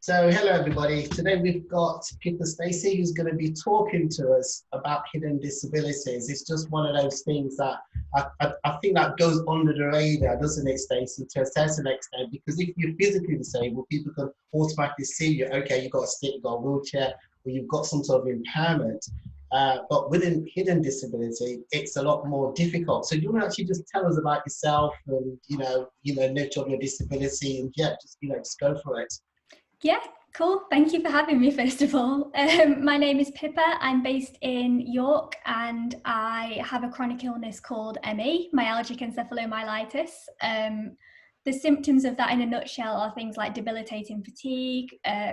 So hello everybody. Today we've got Pippa Stacy who's going to be talking to us about hidden disabilities. It's just one of those things that I think that goes under the radar, doesn't it, Stacy, to a certain extent, because if you're physically disabled, people can automatically see you, okay, you've got a stick, you've got a wheelchair, or you've got some sort of impairment. But within hidden disability, it's a lot more difficult. So you want to actually just tell us about yourself and, nature of your disability, and just go for it. Yeah, cool. Thank you for having me, first of all. My name is Pippa. I'm based in York and I have a chronic illness called ME, myalgic encephalomyelitis. The symptoms of that in a nutshell are things like debilitating fatigue,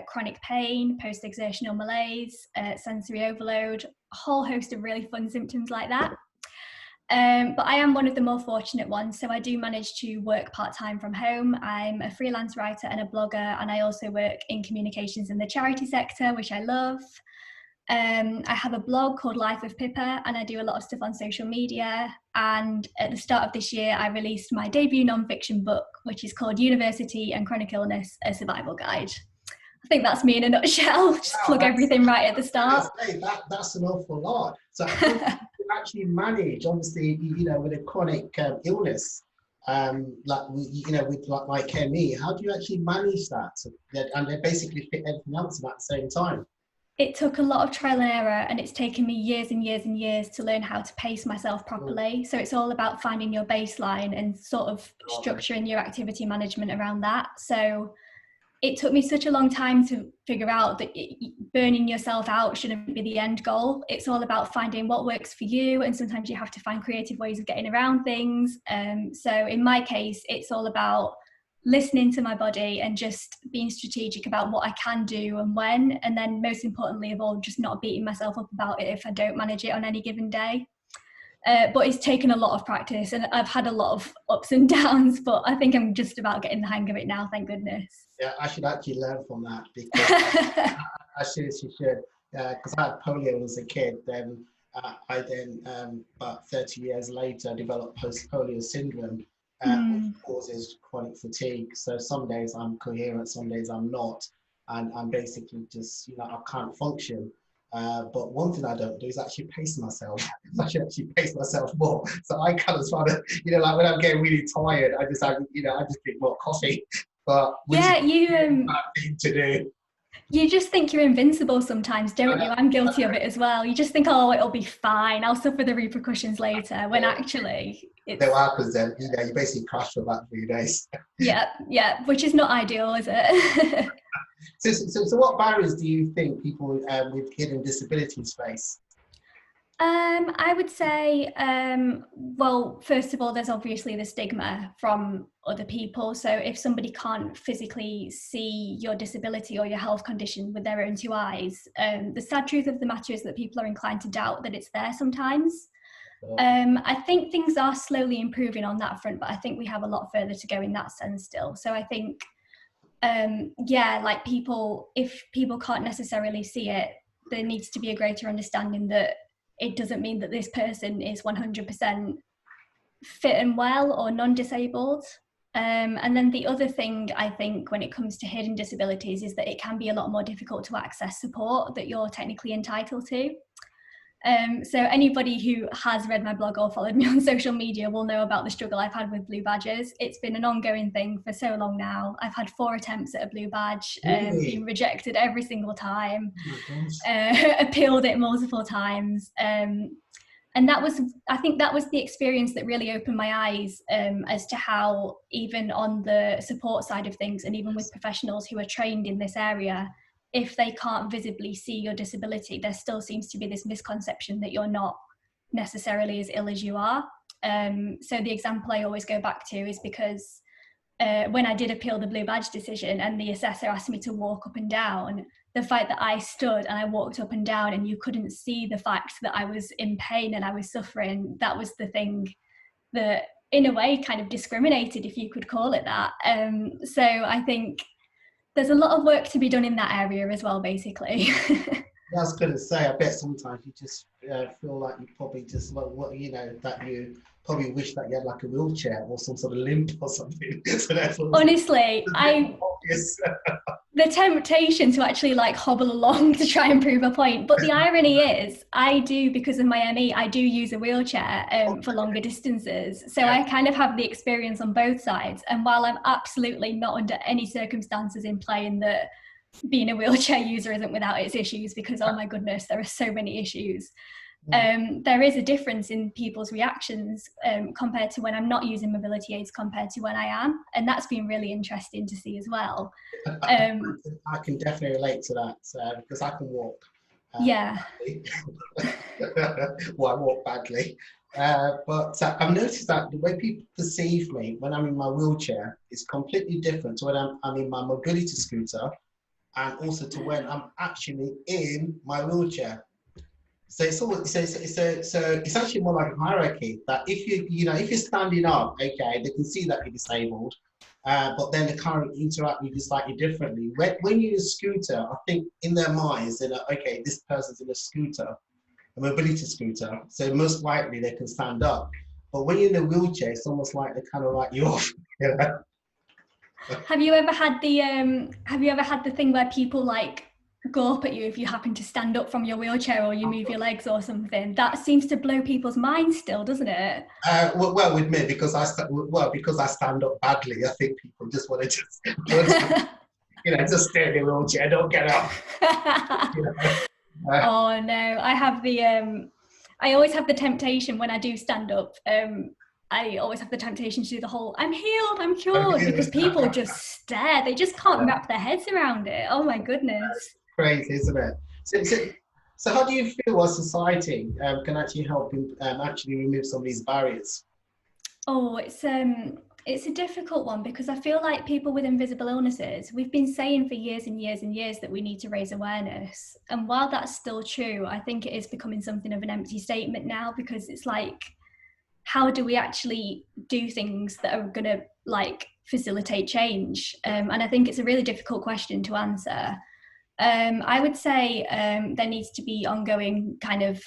chronic pain, post-exertional malaise, sensory overload, a whole host of really fun symptoms like that. But I am one of the more fortunate ones, so I do manage to work part-time from home. I'm a freelance writer and a blogger, and I also work in communications in the charity sector, which I love. I have a blog called Life with Pippa, and I do a lot of stuff on social media. And at the start of this year, I released my debut non-fiction book, which is called University and Chronic Illness, a Survival Guide. I think that's me in a nutshell. Just plug everything right at the start. That's an awful lot. So how do you actually manage, obviously, with a chronic illness, like ME, how do you actually manage that? And they basically fit everything else at the same time. It took a lot of trial and error, and it's taken me years and years and years to learn how to pace myself properly. So it's all about finding your baseline and sort of structuring your activity management around that. So it took me such a long time to figure out that burning yourself out shouldn't be the end goal. It's all about finding what works for you, and sometimes you have to find creative ways of getting around things. So in my case, it's all about listening to my body and just being strategic about what I can do and when, and then most importantly of all, just not beating myself up about it if I don't manage it on any given day. But it's taken a lot of practice, and I've had a lot of ups and downs, but I think I'm just about getting the hang of it now, thank goodness. Yeah, I should actually learn from that, because I seriously should, because I had polio as a kid. Then I about 30 years later, developed post-polio syndrome, which causes chronic fatigue. So some days I'm coherent, some days I'm not, and I'm basically just, I can't function. But one thing I don't do is actually pace myself. I should actually pace myself more. So I kind of try to, like when I'm getting really tired, I just drink more coffee. But yeah, is a bad thing to do. You just think you're invincible sometimes, don't you? I'm guilty of it as well. You just think, oh, it'll be fine, I'll suffer the repercussions later, when actually it's... Then what happens then? You basically crash for about 3 days. Yeah, which is not ideal, is it? So what barriers do you think people with hidden disabilities face? I would say, well, first of all, there's obviously the stigma from other people. So if somebody can't physically see your disability or your health condition with their own two eyes, the sad truth of the matter is that people are inclined to doubt that it's there sometimes. I think things are slowly improving on that front, but I think we have a lot further to go in that sense still. So I think, like if people can't necessarily see it, there needs to be a greater understanding that it doesn't mean that this person is 100% fit and well or non-disabled. And then the other thing I think when it comes to hidden disabilities is that it can be a lot more difficult to access support that you're technically entitled to. So anybody who has read my blog or followed me on social media will know about the struggle I've had with blue badges. It's been an ongoing thing for so long now. I've had 4 attempts at a blue badge, been rejected every single time, appealed it multiple times. And I think that was the experience that really opened my eyes as to how, even on the support side of things, and even with professionals who are trained in this area, if they can't visibly see your disability, there still seems to be this misconception that you're not necessarily as ill as you are. So the example I always go back to is because when I did appeal the blue badge decision and the assessor asked me to walk up and down, the fact that I stood and I walked up and down and you couldn't see the fact that I was in pain and I was suffering, that was the thing that in a way kind of discriminated, if you could call it that. So I think there's a lot of work to be done in that area as well, basically. I was going to say, I bet sometimes you just feel like you probably just, that you probably wish that you had like a wheelchair or some sort of limp or something. So honestly, Yes. the temptation to actually like hobble along to try and prove a point. But the irony is, I do, because of my ME, I do use a wheelchair for longer distances. So Yeah. I kind of have the experience on both sides. And while I'm absolutely not under any circumstances implying that being a wheelchair user isn't without its issues, because oh my goodness, there are so many issues. There is a difference in people's reactions compared to when I'm not using mobility aids compared to when I am, and that's been really interesting to see as well. I can definitely relate to that because I can walk. Yeah. Well, I walk badly. But I've noticed that the way people perceive me when I'm in my wheelchair is completely different to when I'm in my mobility scooter, and also to when I'm actually in my wheelchair. So it's always, it's actually more like a hierarchy that if you're standing up, okay, they can see that you're disabled, but then they kind of interact with you slightly differently. When you're in a scooter, I think in their minds they're like, okay, this person's in a scooter, a mobility scooter, so most likely they can stand up. But when you're in a wheelchair, it's almost like they kind of write you off. You know? Have you ever had the thing where people like go up at you if you happen to stand up from your wheelchair or you move your legs or something? That seems to blow people's minds still, doesn't it? Well, with me, because because I stand up badly, I think people just want to just just stay in the wheelchair, don't get up. You know? Oh no, I always have the temptation when I do stand up. I always have the temptation to do the whole "I'm healed, I'm cured" because people just stare. They just can't wrap their heads around it. Oh my goodness. Crazy, isn't it? So how do you feel as society can actually help actually remove some of these barriers? Oh, it's a difficult one because I feel like people with invisible illnesses, we've been saying for years and years and years that we need to raise awareness. And while that's still true, I think it is becoming something of an empty statement now, because it's like, how do we actually do things that are going to like facilitate change? And I think it's a really difficult question to answer. I would say there needs to be ongoing kind of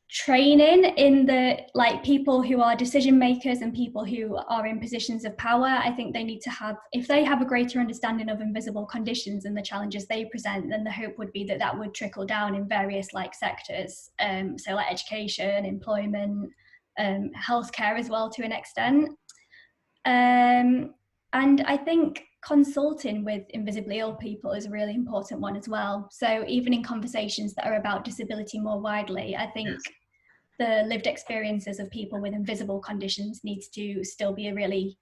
training in the like people who are decision makers and people who are in positions of power. I think they need to have, if they have a greater understanding of invisible conditions and the challenges they present, then the hope would be that that would trickle down in various like sectors, so like education, employment, healthcare as well to an extent. And I think consulting with invisibly ill people is a really important one as well. So even in conversations that are about disability more widely, I think the lived experiences of people with invisible conditions needs to still be a really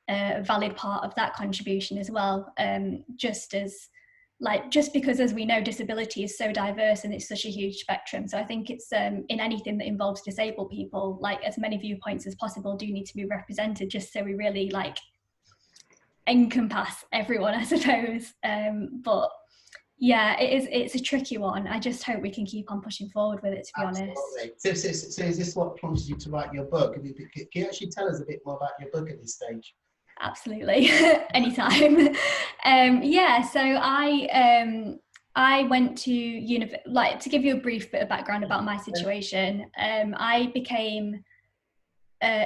valid part of that contribution as well. Just because, as we know, disability is so diverse and it's such a huge spectrum. So I think it's in anything that involves disabled people, like as many viewpoints as possible do need to be represented, just so we really like encompass everyone, I suppose. But yeah, it's a tricky one. I just hope we can keep on pushing forward with it, to be honest. So is this what prompted you to write your book? Can you actually tell us a bit more about your book at this stage? Absolutely. Anytime. Yeah, so I went to like, to give you a brief bit of background about my situation. I became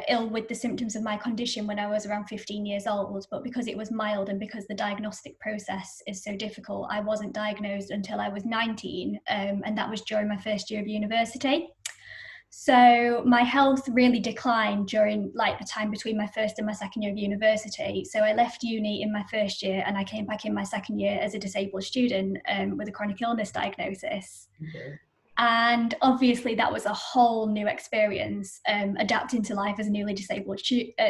ill with the symptoms of my condition when I was around 15 years old, but because it was mild and because the diagnostic process is so difficult, I wasn't diagnosed until I was 19, and that was during my first year of university. So my health really declined during like the time between my first and my second year of university. So I left uni in my first year and I came back in my second year as a disabled student with a chronic illness diagnosis. Okay. And obviously that was a whole new experience, adapting to life as a newly disabled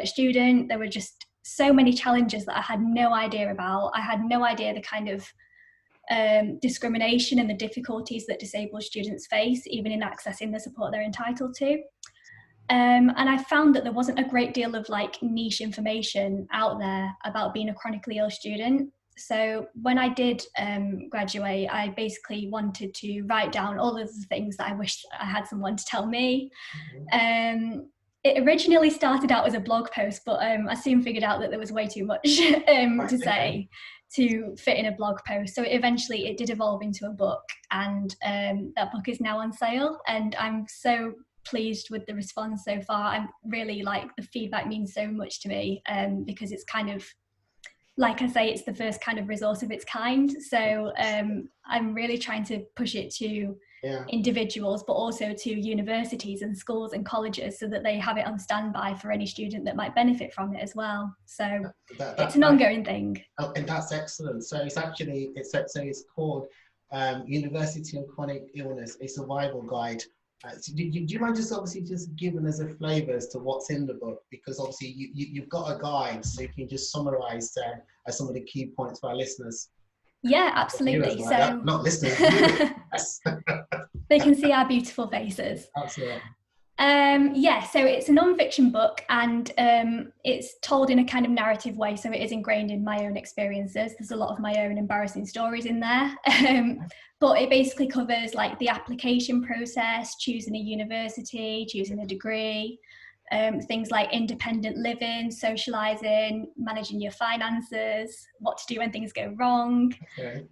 student. There were just so many challenges that I had no idea about. I had no idea the kind of discrimination and the difficulties that disabled students face, even in accessing the support they're entitled to. And I found that there wasn't a great deal of like niche information out there about being a chronically ill student. So when I did graduate, I basically wanted to write down all of the things that I wished I had someone to tell me. It originally started out as a blog post, but I soon figured out that there was way too much to say to fit in a blog post. So eventually it did evolve into a book, and that book is now on sale, and I'm so pleased with the response so far. I'm really like, the feedback means so much to me, because it's kind of like I say, it's the first kind of resource of its kind. So I'm really trying to push it to individuals, but also to universities and schools and colleges, so that they have it on standby for any student that might benefit from it as well. So it's an ongoing thing. Oh, and that's excellent. So it's actually, it's called University and Chronic Illness, a Survival Guide. So do you mind just obviously just giving us a flavour as to what's in the book? Because obviously you've got a guide, so you can just summarise some of the key points for our listeners. Yeah, absolutely. So not listeners, viewers. They can see our beautiful faces. Absolutely. Yeah, so it's a non-fiction book, and it's told in a kind of narrative way, so it is ingrained in my own experiences. There's a lot of my own embarrassing stories in there, but it basically covers like the application process, choosing a university, choosing a degree, things like independent living, socialising, managing your finances, what to do when things go wrong,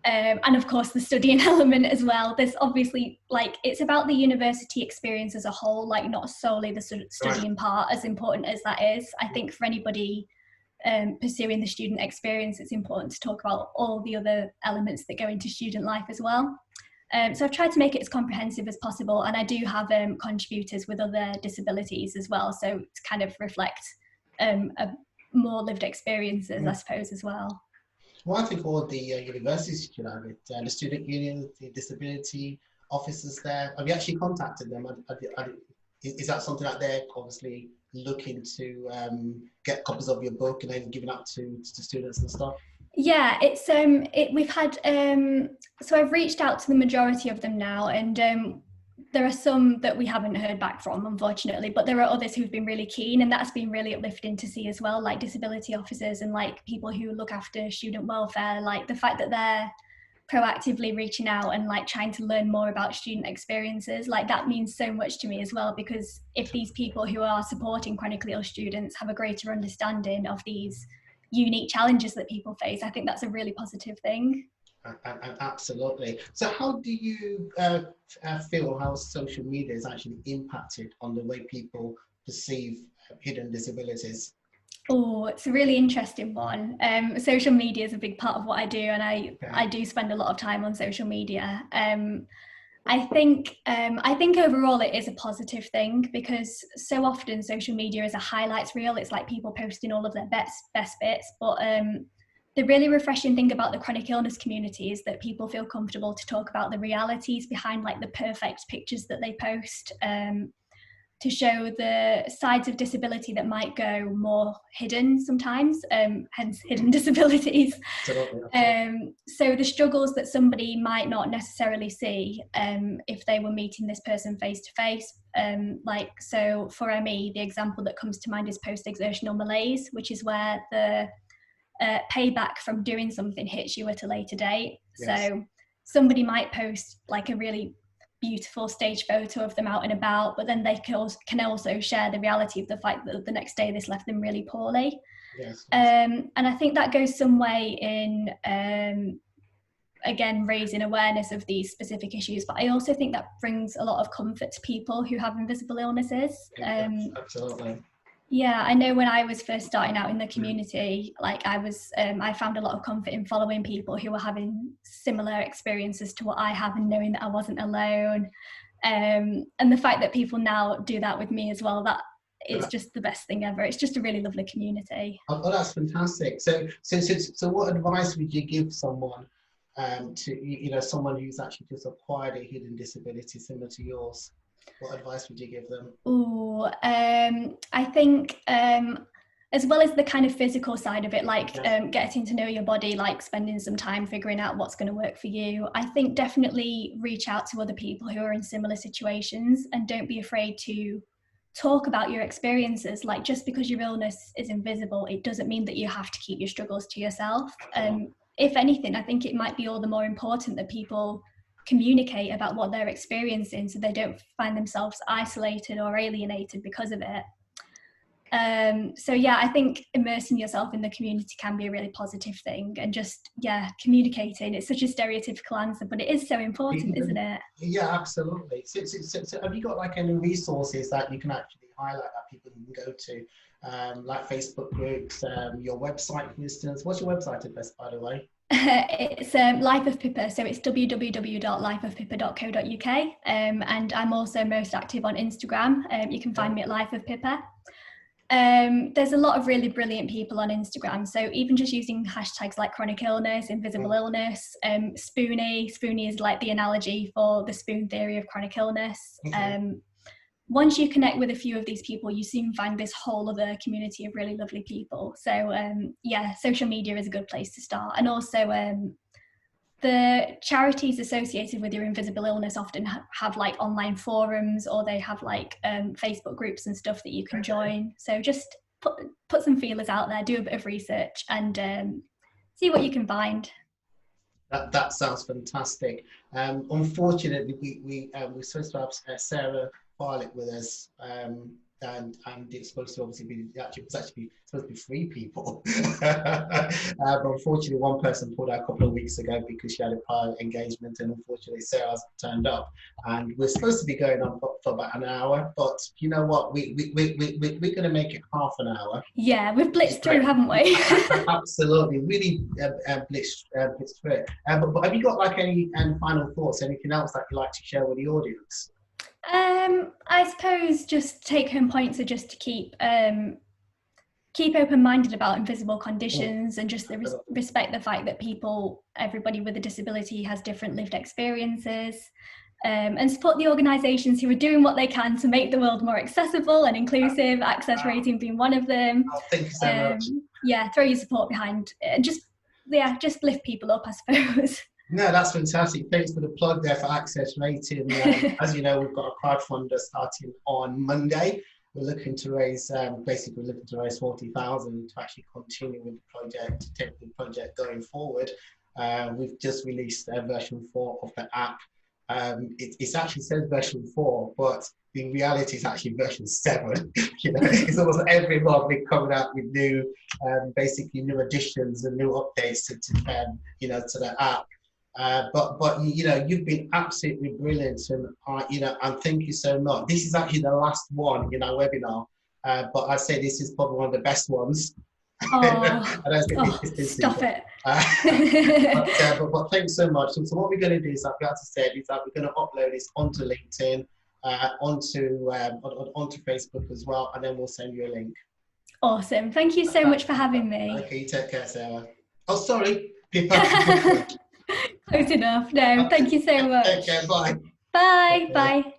and of course the studying element as well. There's obviously, like, it's about the university experience as a whole, like not solely the studying part, as important as that is. I think for anybody pursuing the student experience, it's important to talk about all the other elements that go into student life as well. So I've tried to make it as comprehensive as possible, and I do have contributors with other disabilities as well, so to kind of reflect a more lived experiences, I suppose, as well. Well, I think all the universities should have it. The student union, the disability officers there. Have you actually contacted them? Is that something that they're obviously looking to get copies of your book and then giving out to students and stuff? Yeah, it's we've had so I've reached out to the majority of them now, and there are some that we haven't heard back from, unfortunately, but there are others who've been really keen, and that's been really uplifting to see as well, like disability officers and like people who look after student welfare, like the fact that they're proactively reaching out and like trying to learn more about student experiences, like that means so much to me as well, because if these people who are supporting chronically ill students have a greater understanding of these unique challenges that people face, I think that's a really positive thing. Absolutely. So how do you feel how social media has actually impacted on the way people perceive hidden disabilities? Oh, it's a really interesting one. Social media is a big part of what I do, and I do spend a lot of time on social media. I think overall it is a positive thing, because so often social media is a highlights reel. It's like people posting all of their best bits, but the really refreshing thing about the chronic illness community is that people feel comfortable to talk about the realities behind like the perfect pictures that they post, to show the sides of disability that might go more hidden sometimes, hence hidden disabilities. So the struggles that somebody might not necessarily see if they were meeting this person face to face. Like, so for ME, the example that comes to mind is post-exertional malaise, which is where the payback from doing something hits you at a later date. Yes. So somebody might post like a really beautiful stage photo of them out and about, but then they can also share the reality of the fact that the next day this left them really poorly. Yes. And I think that goes some way in again raising awareness of these specific issues, but I also think that brings a lot of comfort to people who have invisible illnesses. Absolutely. Yeah, I know when I was first starting out in the community, like I found a lot of comfort in following people who were having similar experiences to what I have, and knowing that I wasn't alone. And the fact that people now do that with me as well, that is just the best thing ever. It's just a really lovely community. Oh, that's fantastic. So what advice would you give someone to, someone who's actually just acquired a hidden disability similar to yours? What advice would you give them? Oh, I think as well as the kind of physical side of it, like getting to know your body, like spending some time figuring out what's going to work for you, I think definitely reach out to other people who are in similar situations, and don't be afraid to talk about your experiences. Like, just because your illness is invisible, it doesn't mean that you have to keep your struggles to yourself. If anything, I think it might be all the more important that people communicate about what they're experiencing, so they don't find themselves isolated or alienated because of it. So yeah, I think immersing yourself in the community can be a really positive thing, and just communicating. It's such a stereotypical answer, but it is so important, isn't it? Yeah, absolutely. So have you got like any resources that you can actually highlight that people can go to like Facebook groups, your website, for instance. What's your website address, by the way? It's Life of Pippa, so it's www.lifeofpippa.co.uk, and I'm also most active on Instagram. You can find me at Life of Pippa. There's a lot of really brilliant people on Instagram, so even just using hashtags like chronic illness, invisible illness, Spoonie is like the analogy for the spoon theory of chronic illness. Once you connect with a few of these people, you soon find this whole other community of really lovely people. So yeah, social media is a good place to start. And also the charities associated with your invisible illness often have like online forums, or they have like Facebook groups and stuff that you can join. So just put some feelers out there, do a bit of research, and see what you can find. That sounds fantastic. Unfortunately, we're supposed to have Sarah Bartlett with us, and it's supposed to obviously be supposed to be 3 people. But unfortunately, one person pulled out a couple of weeks ago because she had a prior engagement, and unfortunately, Sarah's turned up. And we're supposed to be going on for about an hour, but you know what? We're going to make it half an hour. Yeah, we've blitzed through, haven't we? Absolutely, really blitzed through it. But have you got like any final thoughts? Anything else that you'd like to share with the audience? I suppose just take-home points are just to keep open-minded about invisible conditions, and just respect the fact that everybody with a disability has different lived experiences, and support the organisations who are doing what they can to make the world more accessible and inclusive, Access Rating being one of them. Oh, thank you so much. Yeah, throw your support behind, and just lift people up, I suppose. No, that's fantastic. Thanks for the plug there for Access Rating. As you know, we've got a crowdfunder starting on Monday. We're looking to raise, basically looking to raise 40,000 to actually continue with the project, to take the project going forward. We've just released version 4 of the app. It actually says version 4, but in reality, it's actually version 7. You know, it's almost every month we're coming out with new, basically new additions and new updates to you know, to the app. But you know, you've been absolutely brilliant, and you know, and thank you so much. This is actually the last one in our webinar, but I'd say this is probably one of the best ones. Oh, I don't think stop it. But thanks so much. So what we're going to do is, like I said, is that we're going to upload this onto LinkedIn, onto Facebook as well, and then we'll send you a link. Awesome. Thank you so much for having me. Okay, you take care, Sarah. Oh, sorry, Pippa. Close enough. No, thank you so much. Okay, bye. Bye. Bye.